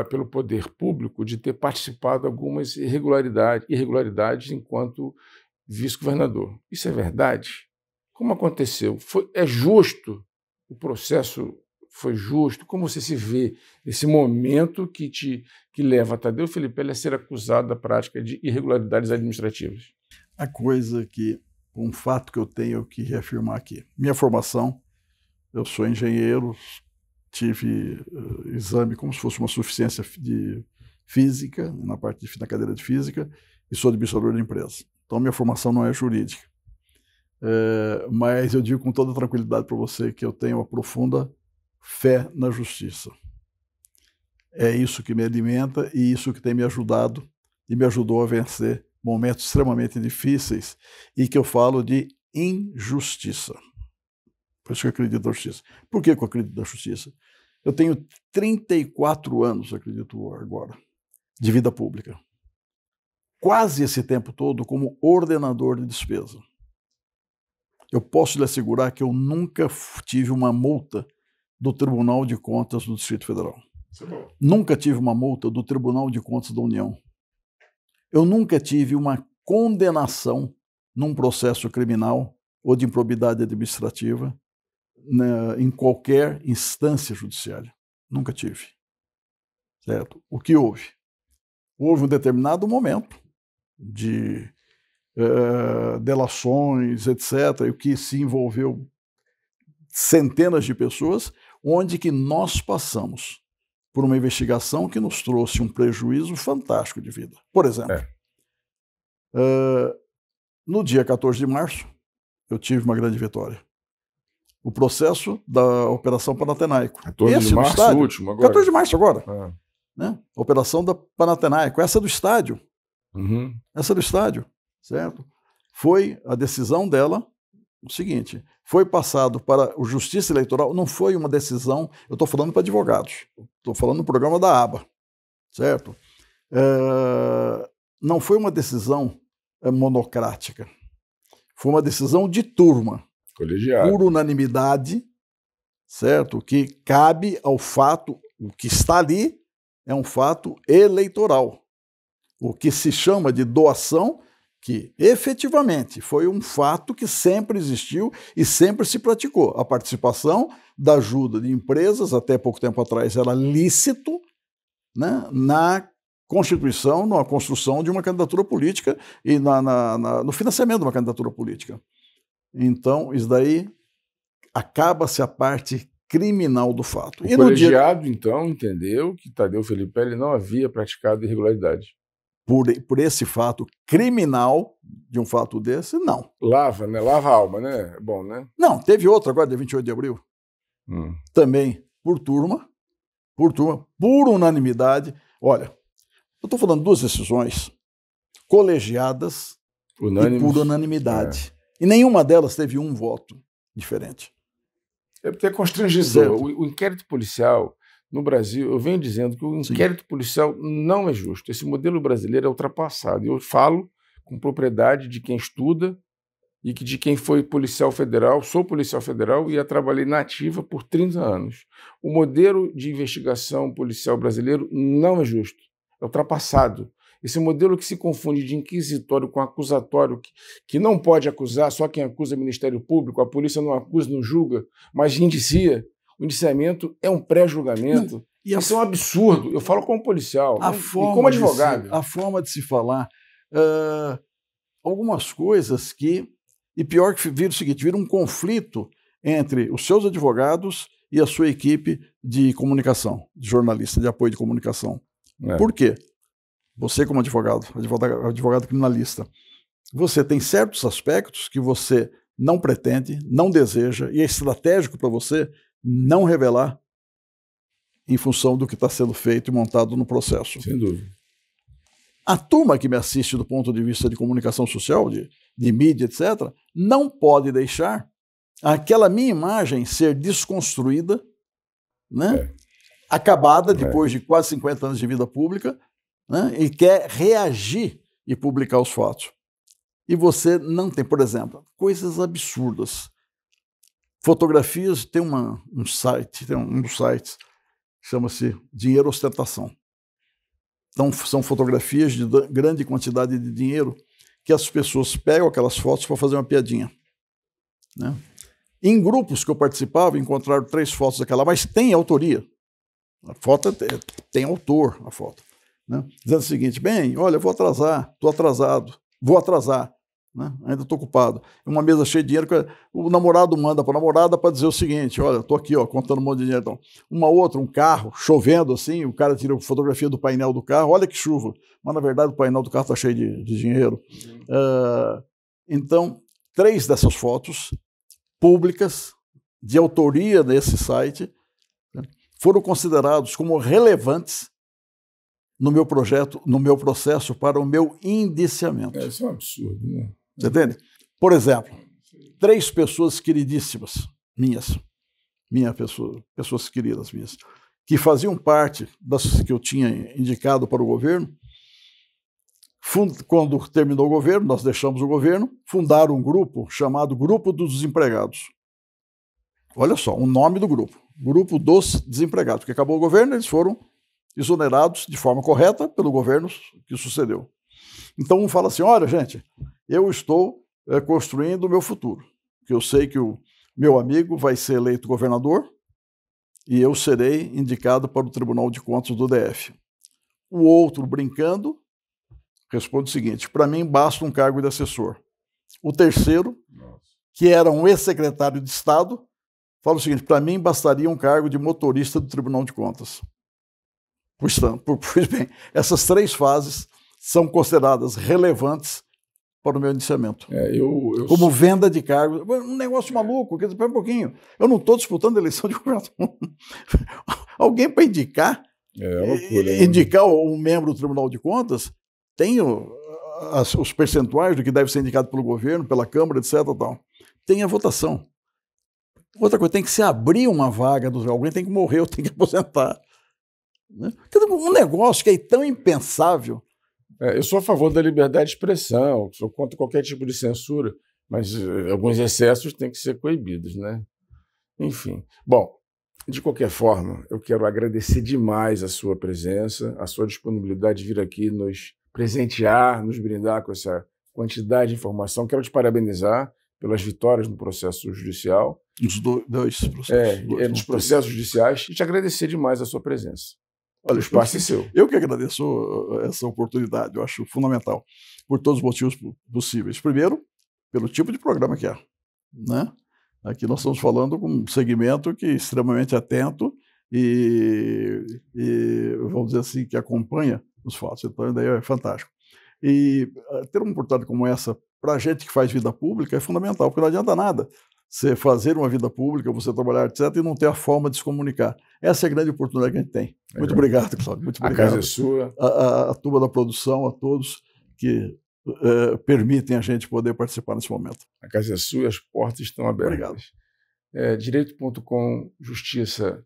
pelo poder público de ter participado de algumas irregularidades enquanto vice-governador. Isso é verdade? Como aconteceu? É justo? O processo foi justo? Como você se vê nesse momento que leva Tadeu Filipelli a ser acusado da prática de irregularidades administrativas? Um fato que eu tenho que reafirmar aqui. Minha formação, eu sou engenheiro, tive exame como se fosse uma suficiência de física, na cadeira de física, e sou administrador de empresa. Então, minha formação não é jurídica. Mas eu digo com toda tranquilidade para você que eu tenho uma profunda fé na justiça. É isso que me alimenta e isso que tem me ajudado e me ajudou a vencer momentos extremamente difíceis e que eu falo de injustiça. Por isso que eu acredito na justiça. Por que eu acredito na justiça? Eu tenho 34 anos, acredito agora, de vida pública. Quase esse tempo todo como ordenador de despesa. Eu posso lhe assegurar que eu nunca tive uma multa do Tribunal de Contas do Distrito Federal. Nunca tive uma multa do Tribunal de Contas da União. Eu nunca tive uma condenação num processo criminal ou de improbidade administrativa em qualquer instância judiciária. Nunca tive. Certo? O que houve? Houve um determinado momento de delações, etc., e o que se envolveu centenas de pessoas, onde que nós passamos por uma investigação que nos trouxe um prejuízo fantástico de vida. Por exemplo, no dia 14 de março, eu tive uma grande vitória. O processo da Operação Panatenaico. 14 de março, estádio, último agora. 14 de março agora. Né? Operação da Panatenaico, essa do estádio. Uhum. Essa do estádio, certo? Foi a decisão dela, o seguinte, foi passado para o Justiça Eleitoral, não foi uma decisão, eu estou falando para advogados, estou falando no programa da ABA, certo? Não foi uma decisão monocrática, foi uma decisão de turma, colegiado, por unanimidade, certo? Que cabe ao fato, o que está ali é um fato eleitoral. O que se chama de doação, que efetivamente foi um fato que sempre existiu e sempre se praticou. A participação da ajuda de empresas, até pouco tempo atrás, era lícito, né, na constituição, na construção de uma candidatura política e no financiamento de uma candidatura política. Então, isso daí acaba-se a parte criminal do fato. O colegiado, então, entendeu que Tadeu Filipelli não havia praticado irregularidade. Por esse fato criminal, de um fato desse, não. Lava, né? Lava a alma, né? É bom, né? Não, teve outro agora, dia 28 de abril. Também por turma, por unanimidade. Olha, eu estou falando duas decisões colegiadas e por unanimidade. E nenhuma delas teve um voto diferente. É porque é constrangedor. O inquérito policial no Brasil, eu venho dizendo que o inquérito policial não é justo. Esse modelo brasileiro é ultrapassado. Eu falo com propriedade de quem estuda e de quem foi policial federal. Sou policial federal e trabalhei na ativa por 30 anos. O modelo de investigação policial brasileiro não é justo. É ultrapassado. Esse modelo que se confunde de inquisitório com acusatório, que não pode acusar, só quem acusa é o Ministério Público, a polícia não acusa, não julga, mas indicia. O indiciamento é um pré-julgamento. Isso é um absurdo. Eu falo como policial e como advogado. A forma de se falar, algumas coisas que... E pior que vira o seguinte, vira um conflito entre os seus advogados e a sua equipe de comunicação, de jornalista, de apoio de comunicação. Por quê? Você como advogado criminalista, você tem certos aspectos que você não pretende, não deseja, e é estratégico para você não revelar em função do que está sendo feito e montado no processo. Sem dúvida. A turma que me assiste do ponto de vista de comunicação social, de mídia, etc., não pode deixar aquela minha imagem ser desconstruída, né? Acabada depois de quase 50 anos de vida pública, né? E quer reagir e publicar os fatos. E você não tem, por exemplo, coisas absurdas. Fotografias, tem um site, tem um dos sites, chama-se Dinheiro Ostentação. Então, são fotografias de grande quantidade de dinheiro que as pessoas pegam aquelas fotos para fazer uma piadinha, né? Em grupos que eu participava, encontraram 3 fotos daquela, mas tem autoria. A foto tem autor, a foto, né? Dizendo o seguinte: bem, olha, eu vou atrasar, estou atrasado, vou atrasar, né? Ainda estou ocupado. Uma mesa cheia de dinheiro, o namorado manda para a namorada para dizer o seguinte: olha, estou aqui, ó, contando um monte de dinheiro. Então, uma outra, um carro, chovendo assim, o cara tira fotografia do painel do carro, olha que chuva, mas na verdade o painel do carro está cheio de dinheiro. Então, 3 dessas fotos públicas, de autoria desse site, né, foram considerados como relevantes no meu projeto, no meu processo para o meu indiciamento. Isso é um absurdo, né? Você entende? Por exemplo, 3 pessoas queridíssimas pessoas queridas minhas, que faziam parte das que eu tinha indicado para o governo. Quando terminou o governo, nós deixamos o governo, fundaram um grupo chamado Grupo dos Desempregados. Olha só, o nome do grupo, Grupo dos Desempregados, porque acabou o governo, eles foram exonerados de forma correta pelo governo que sucedeu. Então um fala assim: olha, gente, eu estou construindo o meu futuro, porque eu sei que o meu amigo vai ser eleito governador e eu serei indicado para o Tribunal de Contas do DF. O outro, brincando, responde o seguinte: para mim basta um cargo de assessor. O terceiro, que era um ex-secretário de Estado, fala o seguinte: para mim bastaria um cargo de motorista do Tribunal de Contas. Pois bem, essas 3 fases são consideradas relevantes para o meu indiciamento. Como venda de cargos. Um negócio maluco, quer dizer, espera um pouquinho. Eu não estou disputando a eleição de governador. Alguém para indicar, loucura, indicar um membro do Tribunal de Contas, tem os percentuais do que deve ser indicado pelo governo, pela Câmara, etc. Tal. Tem a votação. Outra coisa, tem que se abrir uma vaga, alguém tem que morrer, ou tem que aposentar. Né? Um negócio que é tão impensável. Eu sou a favor da liberdade de expressão, sou contra qualquer tipo de censura, mas alguns excessos têm que ser coibidos, né? Enfim. Bom, de qualquer forma, eu quero agradecer demais a sua presença, a sua disponibilidade de vir aqui nos presentear, nos brindar com essa quantidade de informação. Quero te parabenizar pelas vitórias no processo judicial. Os dois processos. Nos processos judiciais, e te agradecer demais a sua presença. Olha, o espaço é seu. Eu que agradeço essa oportunidade, eu acho fundamental, por todos os motivos possíveis. Primeiro, pelo tipo de programa que é, né? Aqui nós estamos falando com um segmento que é extremamente atento e vamos dizer assim, que acompanha os fatos. Então, daí é fantástico. E ter uma oportunidade como essa para a gente que faz vida pública é fundamental, porque não adianta nada você fazer uma vida pública, você trabalhar, etc., e não ter a forma de se comunicar. Essa é a grande oportunidade que a gente tem. Muito obrigado, Cláudio. Muito obrigado. A casa é sua. A turma da produção, a todos que permitem a gente poder participar nesse momento. A casa é sua e as portas estão abertas. Obrigado. Direito.com Justiça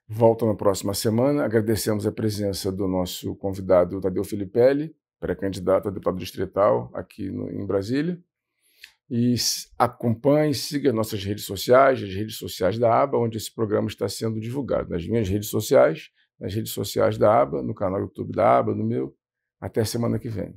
volta na próxima semana. Agradecemos a presença do nosso convidado Tadeu Filipelli, pré-candidato a deputado distrital aqui em Brasília. E acompanhe, siga nossas redes sociais, as redes sociais da ABA, onde esse programa está sendo divulgado. Nas minhas redes sociais, nas redes sociais da ABA, no canal YouTube da ABA, no meu. Até semana que vem.